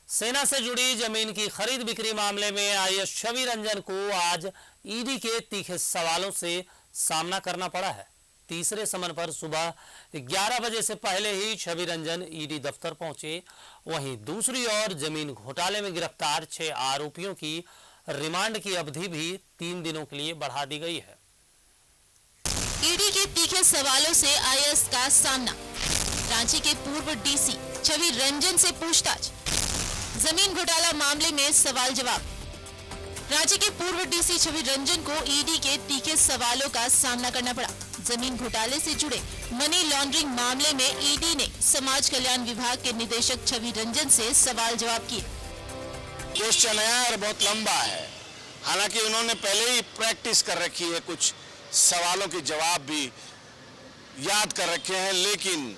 सेना से जुड़ी जमीन की खरीद बिक्री मामले में आईएएस छवि रंजन को आज ईडी के तीखे सवालों से सामना करना पड़ा है। तीसरे समन पर सुबह 11 बजे से पहले ही छवि रंजन ईडी दफ्तर पहुंचे। वहीं दूसरी ओर जमीन घोटाले में गिरफ्तार 6 आरोपियों की रिमांड की अवधि भी 3 दिनों के लिए बढ़ा दी गई है। ईडी के तीखे सवालों से आईएएस का सामना, रांची के पूर्व डीसी छवि रंजन से पूछताछ, जमीन घोटाला मामले में सवाल जवाब। रांची के पूर्व डीसी छवि रंजन को ईडी के तीखे सवालों का सामना करना पड़ा। जमीन घोटाले से जुड़े मनी लॉन्ड्रिंग मामले में ईडी ने समाज कल्याण विभाग के निदेशक छवि रंजन से सवाल जवाब किए। केस चल रहा है और बहुत लंबा है। हालांकि उन्होंने पहले ही प्रैक्टिस कर रखी है, कुछ सवालों के जवाब भी याद कर रखे हैं, लेकिन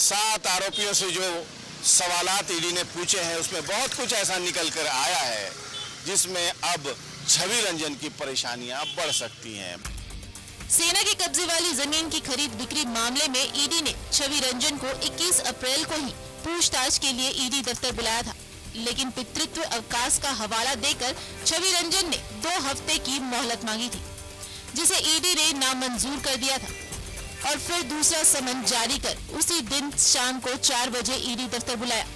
7 आरोपियों से जो सवालात ईडी ने पूछे हैं उसमें बहुत कुछ ऐसा निकल कर आया है जिसमें अब छवि रंजन की परेशानियां बढ़ सकती हैं। सेना के कब्जे वाली जमीन की खरीद बिक्री मामले में ईडी ने छवि रंजन को 21 अप्रैल को ही पूछताछ के लिए ईडी दफ्तर बुलाया था, लेकिन पितृत्व अवकाश का हवाला देकर छवि रंजन ने 2 हफ्ते की मोहलत मांगी थी, जिसे ईडी ने नामंजूर कर दिया था और फिर दूसरा समन जारी कर उसी दिन शाम को 4 बजे ईडी दफ्तर बुलाया,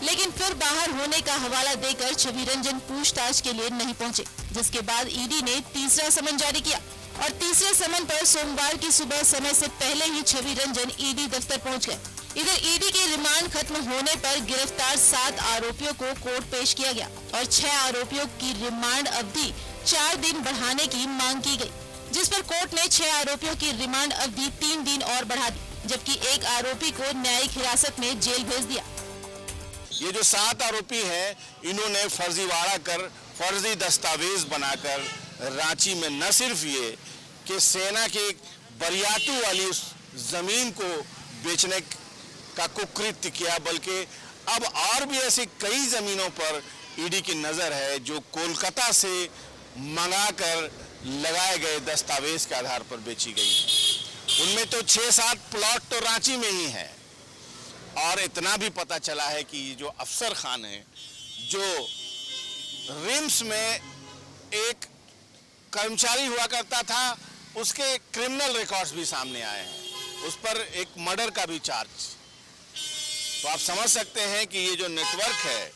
लेकिन फिर बाहर होने का हवाला देकर छवि रंजन पूछताछ के लिए नहीं पहुंचे, जिसके बाद ईडी ने तीसरा समन जारी किया और तीसरे समन पर सोमवार की सुबह समय से पहले ही छवि रंजन ईडी दफ्तर पहुंच गए। इधर ईडी के रिमांड खत्म होने पर गिरफ्तार 7 आरोपियों को कोर्ट पेश किया गया और 6 आरोपियों की रिमांड अवधि 4 दिन बढ़ाने की मांग की गई, जिस पर कोर्ट ने 6 आरोपियों की रिमांड अवधि 3 दिन और बढ़ा दी, जबकि 1 आरोपी को न्यायिक हिरासत में जेल भेज दिया। ये जो 7 आरोपी हैं, इन्होंने फर्जीवाड़ा कर, फर्जी दस्तावेज बनाकर रांची में न सिर्फ ये कि सेना के बरियातू वाली उस जमीन को बेचने का कुकृत्य किया, बल्कि अब और भी ऐसी कई जमीनों पर ईडी की नजर है जो कोलकाता से मंगाकर लगाए गए दस्तावेज के आधार पर बेची गई है। उनमें तो 6-7 प्लॉट तो रांची में ही है और इतना भी पता चला है कि जो अफसर खान है, जो रिम्स में एक कर्मचारी हुआ करता था, उसके क्रिमिनल रिकॉर्ड्स भी सामने आए हैं, उस पर एक मर्डर का भी चार्ज। तो आप समझ सकते हैं कि ये जो नेटवर्क है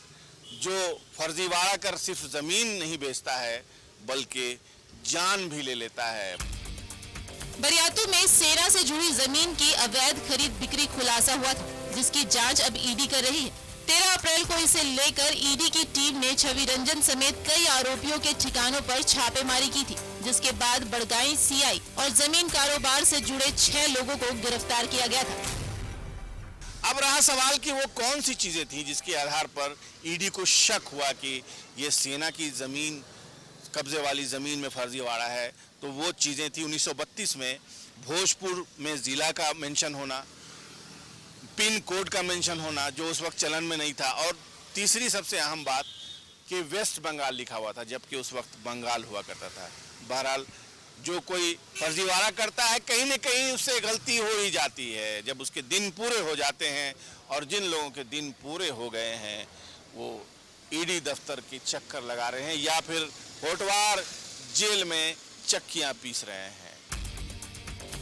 जो फर्जीवाड़ा कर सिर्फ जमीन नहीं बेचता है बल्कि जान भी ले लेता है। बरियातू में सेना से जुड़ी जमीन की अवैध खरीद बिक्री खुलासा हुआ था, जिसकी जांच अब ईडी कर रही है। 13 अप्रैल को इसे लेकर ईडी की टीम ने छवि रंजन समेत कई आरोपियों के ठिकानों पर छापेमारी की थी, जिसके बाद बड़गाई सीआई और जमीन कारोबार से जुड़े 6 लोगों को गिरफ्तार किया गया था। अब रहा सवाल कि वो कौन सी चीजें थी जिसके आधार पर ईडी को शक हुआ कि ये सेना की जमीन, कब्जे वाली जमीन में फर्जीवाड़ा है। तो वो चीजें थी 1932 में भोजपुर में जिला का मेंशन होना, पिन कोड का मेंशन होना जो उस वक्त चलन में नहीं था, और तीसरी सबसे अहम बात कि वेस्ट बंगाल लिखा हुआ था जबकि उस वक्त बंगाल हुआ करता था। बहरहाल जो कोई फर्जीवाड़ा करता है कहीं न कहीं उससे गलती हो ही जाती है जब उसके दिन पूरे हो जाते हैं, और जिन लोगों के दिन पूरे हो गए हैं वो ईडी दफ्तर की चक्कर लगा रहे हैं या फिर होटवार जेल में चक्कियां पीस रहे हैं।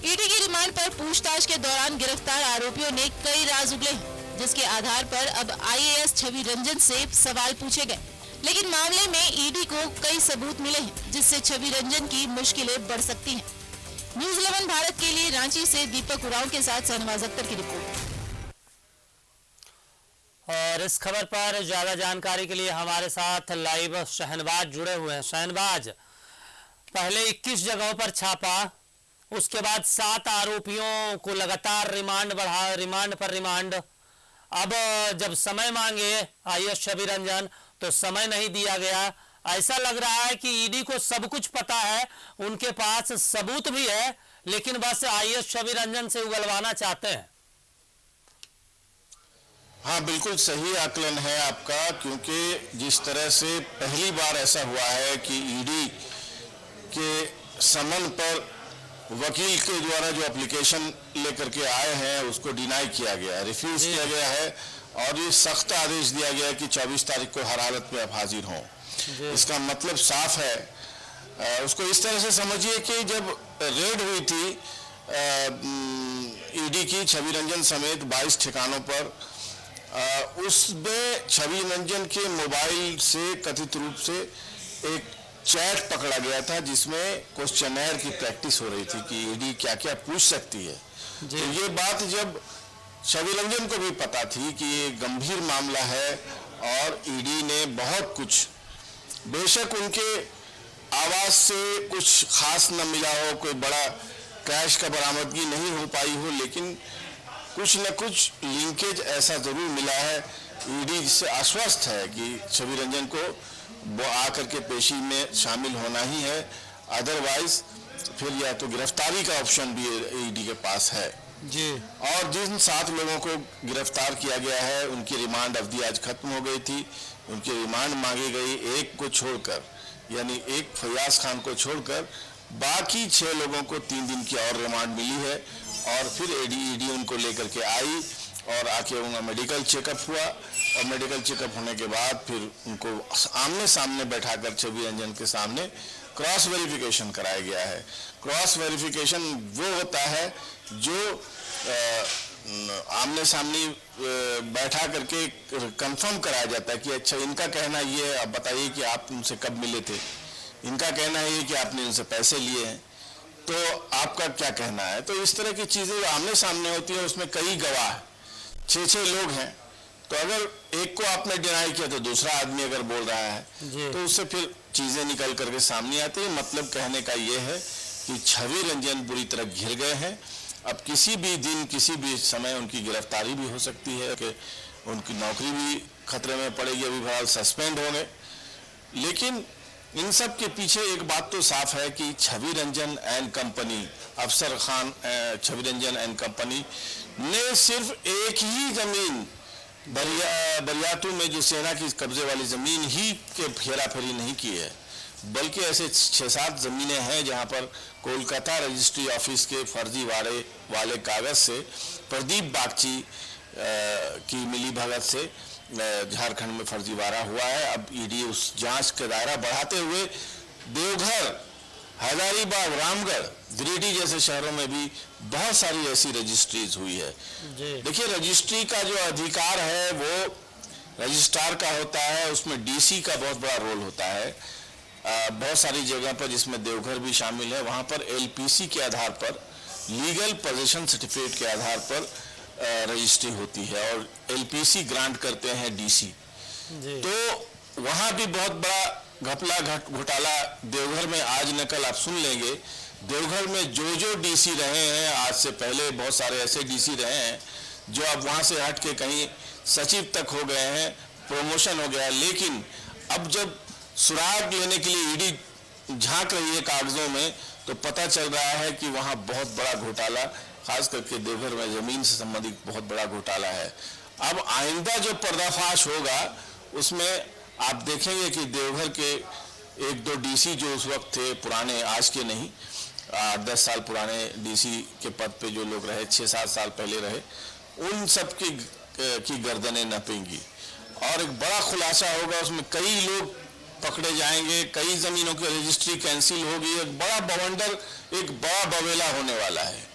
ईडी की रिमांड पर पूछताछ के दौरान गिरफ्तार आरोपियों ने कई राज उगले, जिसके आधार पर अब आईएएस छवि रंजन से सवाल पूछे गए, लेकिन मामले में ईडी को कई सबूत मिले हैं जिससे छवि रंजन की मुश्किलें बढ़ सकती हैं। न्यूज़ 11 भारत के लिए रांची से दीपक उरांव के साथ शहनवाज अख्तर की रिपोर्ट। और इस खबर पर ज्यादा जानकारी के लिए हमारे साथ लाइव शहनवाज जुड़े हुए हैं। शहनवाज, पहले 21 जगहों पर छापा, उसके बाद 7 आरोपियों को लगातार रिमांड बढ़ा, रिमांड पर रिमांड। अब जब समय मांगे आईएएस छवि रंजन तो समय नहीं दिया गया। ऐसा लग रहा है कि ईडी को सब कुछ पता है, उनके पास सबूत भी है, लेकिन बस आईएएस छवि रंजन से उगलवाना चाहते हैं। हाँ, बिल्कुल सही आकलन है आपका, क्योंकि जिस तरह से पहली बार ऐसा हुआ है कि ईडी के समन पर वकील के द्वारा जो एप्लीकेशन लेकर के आए हैं उसको डिनाई किया गया, रिफ्यूज किया गया है, और ये सख्त आदेश दिया गया कि 24 तारीख को हर हालत में आप हाजिर हों। इसका मतलब साफ है, उसको इस तरह से समझिए कि जब रेड हुई थी ईडी की छवि रंजन समेत 22 ठिकानों पर, उसमें छवि रंजन के मोबाइल से कथित रूप से एक चैट पकड़ा गया था जिसमें क्वेश्चनर की प्रैक्टिस हो रही थी कि ईडी क्या क्या पूछ सकती है। तो ये बात जब छवि रंजन को भी पता थी कि ये गंभीर मामला है और ईडी ने बहुत कुछ, बेशक उनके आवाज से कुछ खास न मिला हो, कोई बड़ा कैश का बरामदगी नहीं हो पाई हो, लेकिन कुछ न कुछ लिंकेज ऐसा जरूर मिला है। ईडी जिससे आश्वस्त है कि छवि रंजन को वो आकर के पेशी में शामिल होना ही है, अदरवाइज फिर या तो गिरफ्तारी का ऑप्शन भी ईडी के पास है जी। और जिन 7 लोगों को गिरफ्तार किया गया है उनकी रिमांड अवधि आज खत्म हो गई थी, उनकी रिमांड मांगी गई, एक को छोड़कर यानी एक फयाज खान को छोड़कर बाकी 6 लोगों को 3 दिन की और रिमांड मिली है। और फिर ईडी उनको लेकर के आई और आके उनका मेडिकल चेकअप हुआ और मेडिकल चेकअप होने के बाद फिर उनको आमने सामने बैठाकर छवि रंजन के सामने क्रॉस वेरिफिकेशन कराया गया है। क्रॉस वेरिफिकेशन वो होता है जो आमने सामने बैठा करके कंफर्म कराया जाता है कि अच्छा इनका कहना ये है, अब बताइए कि आप उनसे कब मिले थे, इनका कहना है कि आपने उनसे पैसे लिए हैं, तो आपका क्या कहना है। तो इस तरह की चीज़ें आमने सामने होती हैं, उसमें कई गवाह 6 लोग हैं, तो अगर एक को आपने डिनाई किया तो दूसरा आदमी अगर बोल रहा है तो उससे फिर चीज़ें निकल करके सामने आती है। मतलब कहने का ये है कि छवि रंजन बुरी तरह घिर गए हैं। अब किसी भी दिन किसी भी समय उनकी गिरफ्तारी भी हो सकती है कि उनकी नौकरी भी खतरे में पड़ेगी, अभी फिलहाल सस्पेंड होंगे। लेकिन इन सब के पीछे एक बात तो साफ है कि छवि रंजन एंड कंपनी, अफसर खान छवि रंजन एंड कंपनी ने सिर्फ एक ही जमीन बरियातू में जो सेना की कब्जे वाली जमीन ही के फेरा फेरी नहीं की है, बल्कि ऐसे 6-7 जमीनें हैं जहां पर कोलकाता रजिस्ट्री ऑफिस के फर्जी वाले कागज से प्रदीप बागची की मिली भगत से झारखंड में फर्जीवाड़ा हुआ है। अब ईडी उस जांच का दायरा बढ़ाते हुए देवघर, हजारीबाग, रामगढ़, गिरिडीह जैसे शहरों में भी बहुत सारी ऐसी रजिस्ट्रीज हुई है। देखिए, रजिस्ट्री का जो अधिकार है वो रजिस्ट्रार का होता है, उसमें डीसी का बहुत बड़ा रोल होता है। बहुत सारी जगह पर जिसमें देवघर भी शामिल है, वहां पर एलपीसी के आधार पर, लीगल पोजीशन सर्टिफिकेट के आधार पर रजिस्ट्री होती है और एलपीसी ग्रांट करते हैं डीसी। तो वहां भी बहुत बड़ा घपला घोटाला देवघर में आज न कल आप सुन लेंगे। देवघर में जो डीसी रहे हैं, आज से पहले बहुत सारे ऐसे डीसी रहे हैं जो अब वहां से हट के कहीं सचिव तक हो गए हैं, प्रमोशन हो गया है। लेकिन अब जब सुराग लेने के लिए ईडी झांक रही है कागजों में, तो पता चल रहा है कि वहां बहुत बड़ा घोटाला, खास करके देवघर में जमीन से संबंधित बहुत बड़ा घोटाला है। अब आइंदा जो पर्दाफाश होगा उसमें आप देखेंगे कि देवघर के 1-2 डीसी जो उस वक्त थे, पुराने, आज के नहीं, 8-10 साल पुराने डीसी के पद पे जो लोग रहे, 6-7 साल पहले रहे, उन सब की गर्दनें नपेंगी और एक बड़ा खुलासा होगा। उसमें कई लोग पकड़े जाएंगे, कई जमीनों की रजिस्ट्री कैंसिल होगी, एक बड़ा बवंडर, एक बड़ा बवेला होने वाला है।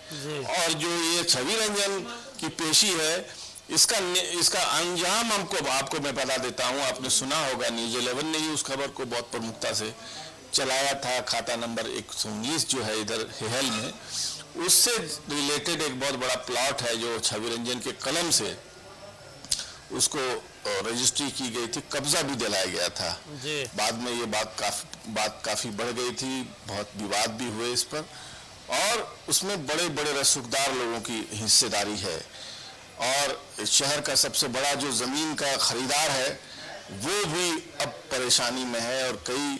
और जो ये छवि रंजन की पेशी है, इसका अंजाम आपको मैं बता देता हूं। आपने सुना होगा, न्यूज़ 11 ने ही उस खबर को बहुत प्रमुखता से चलाया था। खाता नंबर 119 जो है इधर हेहल में, उससे रिलेटेड एक बहुत बड़ा प्लॉट है जो छवि रंजन के कलम से उसको रजिस्ट्री की गई थी, कब्जा भी दिलाया गया था। बाद में ये बात काफी बढ़ गई थी, बहुत विवाद भी हुए इस पर, और उसमें बड़े बड़े रसूखदार लोगों की हिस्सेदारी है। और शहर का सबसे बड़ा जो जमीन का खरीदार है वो भी अब परेशानी में है और कई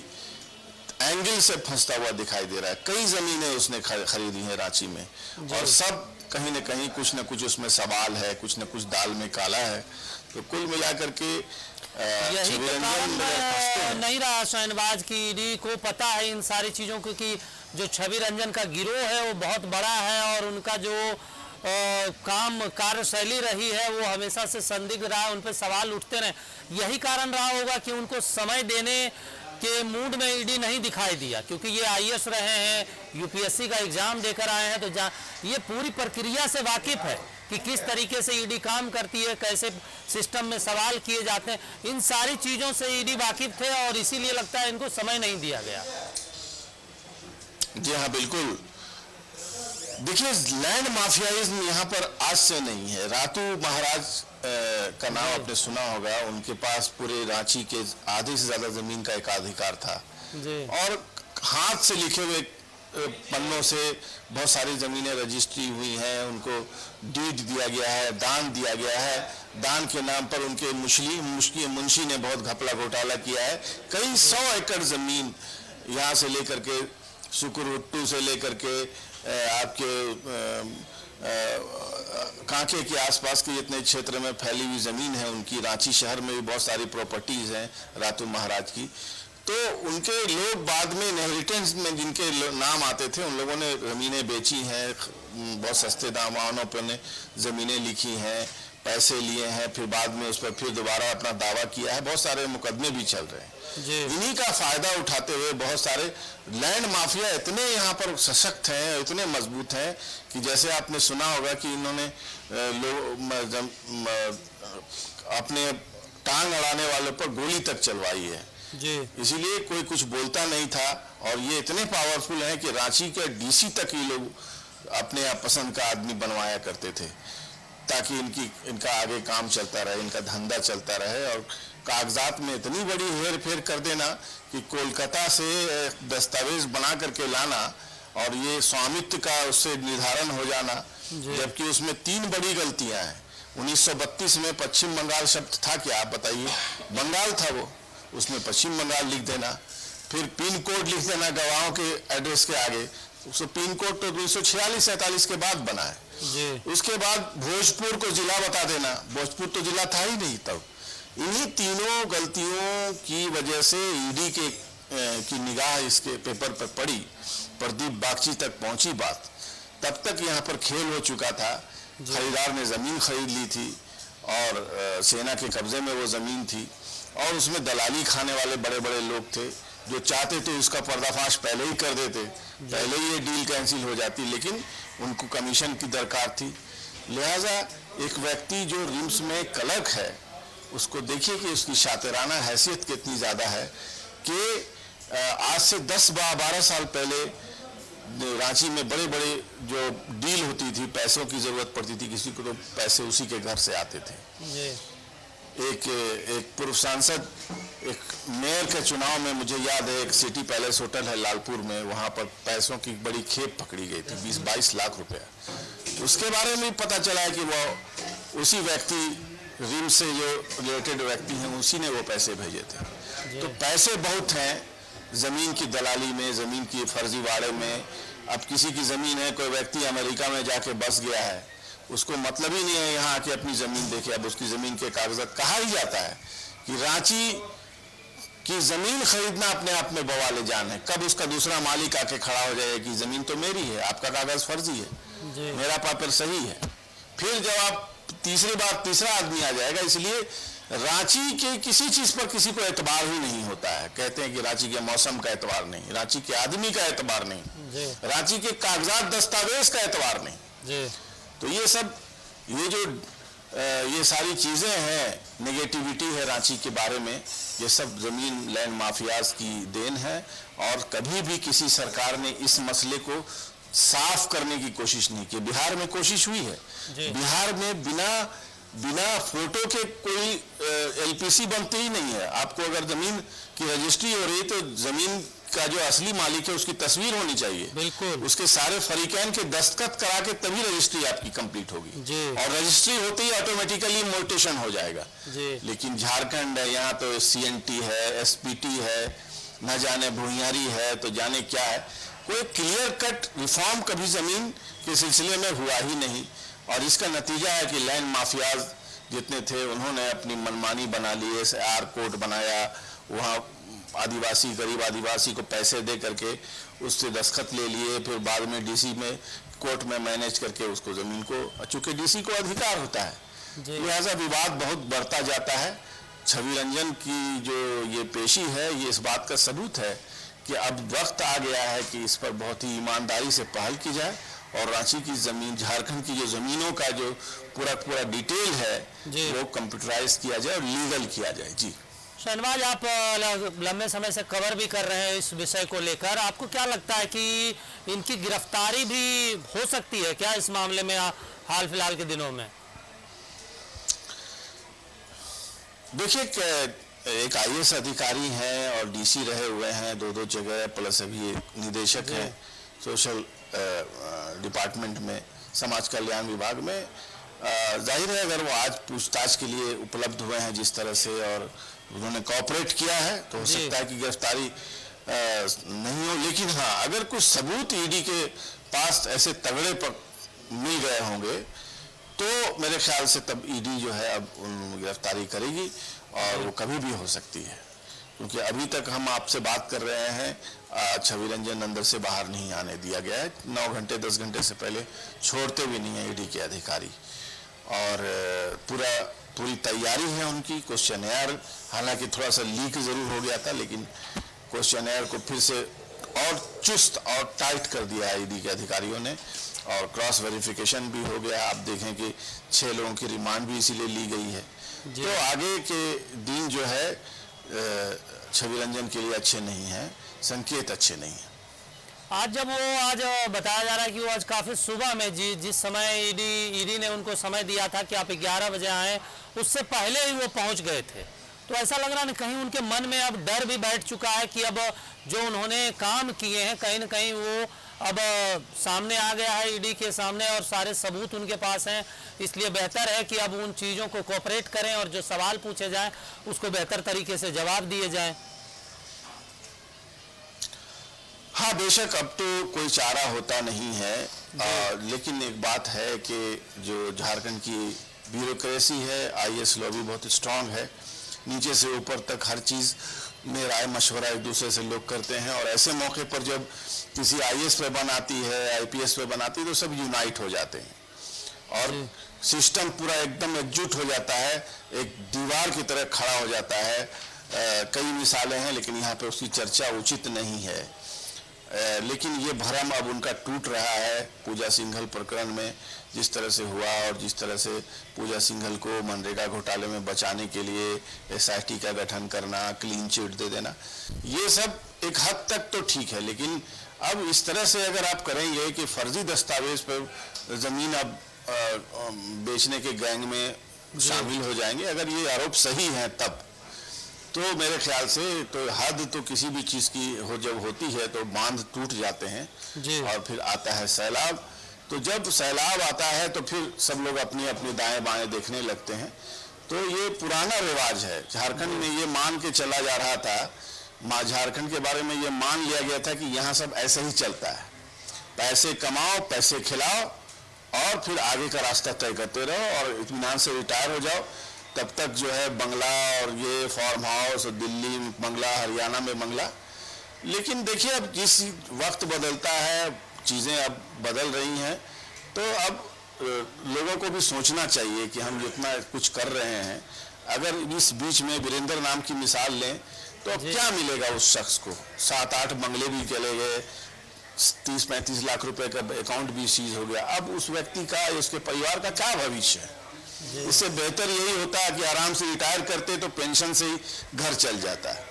एंगल से फंसता हुआ दिखाई दे रहा है। कई जमीनें उसने खरीदी हैं रांची में और सब कहीं न कहीं कुछ न कुछ उसमें सवाल है, कुछ न कुछ दाल में काला है। तो कुल मिलाकर के यही तो कारण नहीं रहा शहनवाज की ईडी को पता है इन सारी चीज़ों को कि जो छवि रंजन का गिरोह है वो बहुत बड़ा है और उनका जो काम कार्यशैली रही है वो हमेशा से संदिग्ध रहा, उन पर सवाल उठते रहे। यही कारण रहा होगा कि उनको समय देने के मूड में ईडी नहीं दिखाई दिया, क्योंकि ये आईएएस रहे हैं, यूपीएससी का एग्जाम देकर आए हैं, तो ये पूरी प्रक्रिया से वाकिफ है कि किस तरीके से ईडी काम करती है, कैसे सिस्टम में सवाल किए जाते हैं, इन सारी चीज़ों से ईडी वाकिफ थे और इसीलिए लगता है इनको समय नहीं दिया गया। जी हाँ, बिल्कुल। देखिए, लैंड माफियाइज्म यहाँ पर आज से नहीं है। रातू महाराज का नाम आपने सुना होगा, उनके पास पूरे रांची के आधे से ज्यादा जमीन का एकाधिकार था जी। और हाथ से लिखे हुए पन्नों से बहुत सारी जमीनें रजिस्ट्री हुई हैं, उनको डीड दिया गया है, दान दिया गया है। दान के नाम पर उनके मुंशी ने बहुत घपला घोटाला किया है। कई 100 एकड़ जमीन यहाँ से लेकर के सुकुरुट्टू से लेकर के आपके कांके के आसपास के जितने क्षेत्र में फैली हुई जमीन है उनकी, रांची शहर में भी बहुत सारी प्रॉपर्टीज हैं रातू महाराज की। तो उनके लोग बाद में इनहेरिटेंस में जिनके नाम आते थे उन लोगों ने जमीनें बेची हैं, बहुत सस्ते दामों पर ने जमीनें लिखी हैं, पैसे लिए हैं, फिर बाद में उस पर फिर दोबारा अपना दावा किया है। बहुत सारे मुकदमे भी चल रहे हैं। इन्हीं का फायदा उठाते हुए बहुत सारे लैंड माफिया इतने यहाँ पर सशक्त हैं, इतने मजबूत हैं कि जैसे आपने सुना होगा कि इन्होंने अपने टांग अड़ाने वालों पर गोली तक चलवाई है जी। इसीलिए कोई कुछ बोलता नहीं था और ये इतने पावरफुल हैं कि रांची के डीसी तक ये लोग अपने आप पसंद का आदमी बनवाया करते थे ताकि इनका आगे काम चलता रहे, इनका धंधा चलता रहे। और कागजात में इतनी बड़ी हेर फेर कर देना कि कोलकाता से दस्तावेज बना करके लाना और ये स्वामित्व का उससे निर्धारण हो जाना, जबकि उसमें 3 बड़ी गलतियां हैं। 1932 में पश्चिम बंगाल शब्द था क्या, आप बताइए? बंगाल था वो, उसमें पश्चिम बंगाल लिख देना, फिर पिन कोड लिख देना गवाहों के एड्रेस के आगे। उसको पिन कोड तो 1946-47 के बाद बना है जी। उसके बाद भोजपुर को जिला बता देना, भोजपुर तो जिला था ही नहीं तब। इन्हीं तीनों गलतियों की वजह से ईडी की निगाह इसके पेपर पर पड़ी, प्रदीप बागची तक पहुंची बात। तब तक यहाँ पर खेल हो चुका था। खरीदार ने जमीन खरीद ली थी और सेना के कब्जे में वो जमीन थी और उसमें दलाली खाने वाले बड़े बड़े लोग थे जो चाहते थे उसका पर्दाफाश पहले ही कर देते, पहले ही ये डील कैंसिल हो जाती, लेकिन उनको कमीशन की दरकार थी। लिहाजा एक व्यक्ति जो रिम्स में क्लर्क है उसको देखिए कि उसकी शातिराना हैसियत कितनी ज़्यादा है कि आज से 10-12 साल पहले रांची में बड़े बड़े जो डील होती थी, पैसों की ज़रूरत पड़ती थी किसी को तो पैसे उसी के घर से आते थे। एक पूर्व सांसद, एक मेयर के चुनाव में मुझे याद है, एक सिटी पैलेस होटल है लालपुर में, वहाँ पर पैसों की बड़ी खेप पकड़ी गई थी, 20-22 लाख रुपया। उसके बारे में पता चला है कि वो उसी व्यक्ति रिम्स से जो रिलेटेड व्यक्ति हैं उसी ने वो पैसे भेजे थे। तो पैसे बहुत हैं ज़मीन की दलाली में, ज़मीन की फर्जीवाड़े में। अब किसी की ज़मीन है, कोई व्यक्ति अमेरिका में जाके बस गया है, उसको मतलब ही नहीं है यहाँ आके अपनी ज़मीन देखे। अब उसकी ज़मीन के कागजात, कहा ही जाता है कि रांची की ज़मीन खरीदना अपने आप में बवाले जान है। कब उसका दूसरा मालिक आके खड़ा हो जाए कि ज़मीन तो मेरी है, आपका कागज़ फर्जी है, मेरा पेपर सही है, फिर जब आप तीसरी बार तीसरा आदमी आ जाएगा। इसलिए रांची के किसी चीज़ पर किसी को एतबार ही नहीं होता है। कहते हैं कि रांची के मौसम का एतबार नहीं, रांची के आदमी का एतबार नहीं, रांची के कागजात दस्तावेज का एतबार नहीं। तो ये सब ये सारी चीज़ें हैं, नेगेटिविटी है रांची के बारे में, ये सब ज़मीन लैंड माफियाज की देन है। और कभी भी किसी सरकार ने इस मसले को साफ करने की कोशिश नहीं की। बिहार में कोशिश हुई है, बिहार में बिना फोटो के कोई एलपीसी बनती ही नहीं है। आपको अगर जमीन की रजिस्ट्री हो रही तो जमीन का जो असली मालिक है उसकी तस्वीर होनी चाहिए, बिल्कुल, उसके सारे फरीकैन के दस्तखत करा के तभी रजिस्ट्री आपकी कंप्लीट होगी और रजिस्ट्री होते ही ऑटोमेटिकली मोटेशन हो जाएगा। लेकिन झारखंड है, यहाँ तो सीएनटी है, एसपीटी है, न जाने भूइयारी है, तो जाने क्या है। कोई क्लियर कट रिफॉर्म कभी जमीन के सिलसिले में हुआ ही नहीं। और इसका नतीजा है कि लैंड माफियाज जितने थे उन्होंने अपनी मनमानी बना ली। SAR कोड बनाया, वहाँ आदिवासी, गरीब आदिवासी को पैसे दे करके उससे दस्तखत ले लिए, फिर बाद में डीसी में कोर्ट में मैनेज करके उसको ज़मीन को, चूँकि डीसी को अधिकार होता है, लिहाजा विवाद बहुत बढ़ता जाता है। छवि रंजन की जो ये पेशी है ये इस बात का सबूत है कि अब वक्त आ गया है कि इस पर बहुत ही ईमानदारी से पहल की जाए और रांची की ज़मीन, झारखंड की जो ज़मीनों का जो पूरा डिटेल है वो कंप्यूटराइज किया जाए और लीगल किया जाए। जी शहनवाज, आप लंबे समय से कवर भी कर रहे हैं इस विषय को लेकर, आपको क्या लगता है कि इनकी गिरफ्तारी भी हो सकती है क्या इस मामले में हाल फिलहाल के दिनों में? देखिए, एक आईएएस अधिकारी हैं और डीसी रहे हुए हैं दो जगह, प्लस अभी निदेशक हैं सोशल डिपार्टमेंट में, समाज कल्याण विभाग में। जाहिर है अगर वो आज पूछताछ के लिए उपलब्ध हुए हैं जिस तरह से और उन्होंने कोऑपरेट किया है तो हो सकता है कि गिरफ्तारी नहीं हो, लेकिन हाँ अगर कुछ सबूत ईडी के पास ऐसे तगड़े पर मिल गए होंगे तो मेरे ख्याल से तब ईडी जो है अब गिरफ्तारी करेगी और वो कभी भी हो सकती है, क्योंकि अभी तक हम आपसे बात कर रहे हैं छवि रंजन अंदर से बाहर नहीं आने दिया गया है। 9 घंटे 10 घंटे से पहले छोड़ते भी नहीं है ईडी के अधिकारी और पूरी तैयारी है उनकी। क्वेश्चनेयर हालांकि थोड़ा सा लीक जरूर हो गया था, लेकिन क्वेश्चनेयर को फिर से और चुस्त और टाइट कर दिया है ईडी के अधिकारियों ने और क्रॉस वेरिफिकेशन भी हो गया। आप देखें कि 6 लोगों की रिमांड भी इसीलिए ली गई है। तो आगे के दिन जो है छवि रंजन के लिए अच्छे नहीं हैं, संकेत अच्छे नहीं हैं। आज बताया जा रहा है कि वो आज काफ़ी सुबह में जिस समय ईडी ने उनको समय दिया था कि आप 11 बजे आएँ, उससे पहले ही वो पहुंच गए थे। तो ऐसा लग रहा है कहीं उनके मन में अब डर भी बैठ चुका है कि अब जो उन्होंने काम किए हैं कहीं न कहीं वो अब सामने आ गया है ईडी के सामने और सारे सबूत उनके पास हैं, इसलिए बेहतर है कि अब उन चीज़ों को कोऑपरेट करें और जो सवाल पूछे जाएं उसको बेहतर तरीके से जवाब दिए जाएं। हाँ बेशक अब तो कोई चारा होता नहीं है, लेकिन एक बात है कि जो झारखंड की ब्यूरोक्रेसी है, आईएएस लॉबी बहुत स्ट्रांग है, नीचे से ऊपर तक हर चीज़ में राय मशवरा एक दूसरे से लोग करते हैं और ऐसे मौके पर जब किसी आईएएस पे बन आती है, आईपीएस पे बन आती है तो सब यूनाइट हो जाते हैं और सिस्टम पूरा एकदम एकजुट हो जाता है, एक दीवार की तरह खड़ा हो जाता है। कई मिसालें हैं लेकिन यहाँ पे उसकी चर्चा उचित नहीं है, लेकिन ये भरम अब उनका टूट रहा है। पूजा सिंघल प्रकरण में जिस तरह से हुआ और जिस तरह से पूजा सिंघल को मनरेगा घोटाले में बचाने के लिए एसआईटी का गठन करना, क्लीन चिट दे देना, ये सब एक हद तक तो ठीक है, लेकिन अब इस तरह से अगर आप करेंगे कि फर्जी दस्तावेज पर ज़मीन अब बेचने के गैंग में शामिल हो जाएंगे, अगर ये आरोप सही है तब तो मेरे ख्याल से तो हद तो किसी भी चीज़ की जब होती है तो बांध टूट जाते हैं और फिर आता है सैलाब। तो जब सैलाब आता है तो फिर सब लोग अपनी अपनी दाएं बाएं देखने लगते हैं। तो ये पुराना रिवाज है, झारखंड में ये मान के चला जा रहा था, झारखंड के बारे में ये मान लिया गया था कि यहाँ सब ऐसे ही चलता है, पैसे कमाओ, पैसे खिलाओ और फिर आगे का रास्ता तय करते रहो और इत्मीनान से रिटायर हो जाओ। तब तक जो है बंगला और ये फार्म हाउस, दिल्ली बंगला, हरियाणा में बंगला। लेकिन देखिए अब जिस वक्त बदलता है, चीज़ें अब बदल रही हैं, तो अब लोगों को भी सोचना चाहिए कि हम जितना कुछ कर रहे हैं, अगर इस बीच में वीरेंद्र नाम की मिसाल लें तो अब क्या मिलेगा उस शख्स को। 7-8 बंगले भी चले गए, 30-35 लाख रुपए का अकाउंट भी सीज हो गया। अब उस व्यक्ति का, उसके परिवार का क्या भविष्य है? इससे बेहतर यही होता है कि आराम से रिटायर करते तो पेंशन से ही घर चल जाता है,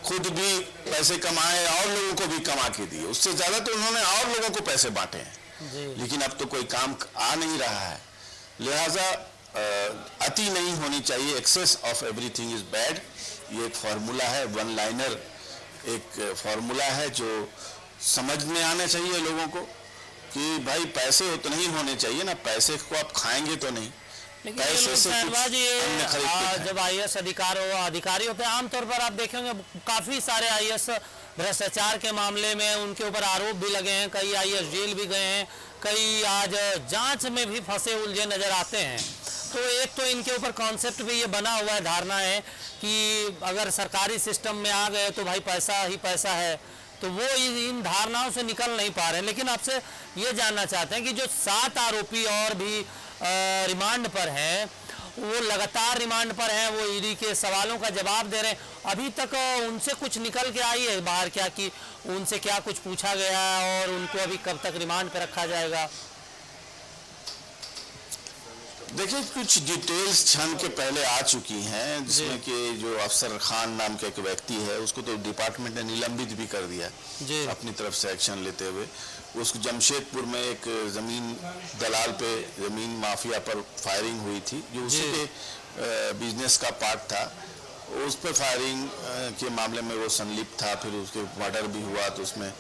खुद भी पैसे कमाए और लोगों को भी कमा के दिए, उससे ज़्यादा तो उन्होंने और लोगों को पैसे बांटे हैं। लेकिन अब तो कोई काम आ नहीं रहा है, लिहाजा अति नहीं होनी चाहिए। Excess of everything is bad, ये एक फार्मूला है, वन लाइनर एक फार्मूला है जो समझ में आना चाहिए लोगों को कि भाई पैसे उतने ही होने चाहिए ना, पैसे को आप खाएंगे तो नहीं। लेकिन जब आईएएस अधिकारियों पे आमतौर पर आप देखेंगे काफ़ी सारे आईएएस भ्रष्टाचार के मामले में उनके ऊपर आरोप भी लगे हैं, कई आईएएस जेल भी गए हैं, कई आज जांच में भी फंसे उलझे नजर आते हैं। तो एक तो इनके ऊपर कॉन्सेप्ट भी ये बना हुआ है, धारणा है कि अगर सरकारी सिस्टम में आ गए तो भाई पैसा ही पैसा है, तो वो इन धारणाओं से निकल नहीं पा रहे हैं। लेकिन आपसे ये जानना चाहते हैं कि जो 7 आरोपी और भी रिमांड पर हैं, वो लगातार रिमांड पर हैं, वो ईडी के सवालों का जवाब दे रहे हैं, अभी तक उनसे कुछ निकल के आई है बाहर क्या, कि उनसे क्या कुछ पूछा गया और उनको अभी कब तक रिमांड पर रखा जाएगा? देखिए, कुछ डिटेल्स क्षण के पहले आ चुकी हैं, जिसमें कि जो अफसर खान नाम का एक व्यक्ति है, उसको तो डिपार्टमेंट ने निलंबित भी कर दिया अपनी तरफ से एक्शन लेते हुए। उसको जमशेदपुर में एक जमीन दलाल पे, जमीन माफिया पर फायरिंग हुई थी, जो उसी के बिजनेस का पार्ट था। उस पर फायरिंग के मामले में वो संलिप्त था, फिर उसके मर्डर भी हुआ, तो उसमें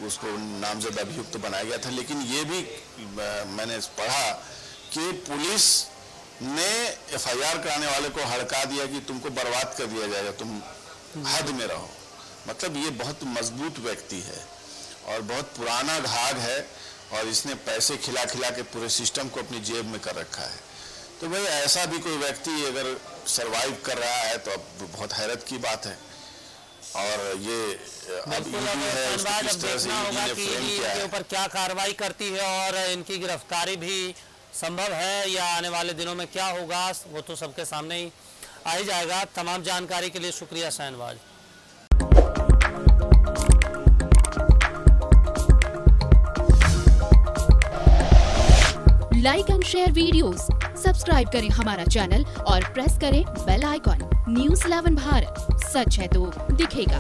उसको नामजद अभियुक्त बनाया गया था। लेकिन ये भी मैंने पढ़ा कि पुलिस ने एफआईआर कराने वाले को हड़का दिया कि तुमको बर्बाद कर दिया जाएगा, तुम हद में रहो। मतलब ये बहुत मजबूत व्यक्ति है और बहुत पुराना घाघ है, और इसने पैसे खिला खिला के पूरे सिस्टम को अपनी जेब में कर रखा है। तो भाई ऐसा भी कोई व्यक्ति अगर सरवाइव कर रहा है तो अब बहुत हैरत की बात है। और ये अब ईडी है, उसको किस तरह से ईडी ने फ्रेम किया है, ऊपर क्या कार्रवाई करती है और इनकी गिरफ्तारी भी संभव है या आने वाले दिनों में क्या होगा, वो तो सबके सामने ही आ ही जाएगा। तमाम जानकारी के लिए शुक्रिया Shahnawaz. Like and share videos, subscribe करें हमारा चैनल और प्रेस करें बेल आइकॉन। News 11 भारत, सच है तो दिखेगा।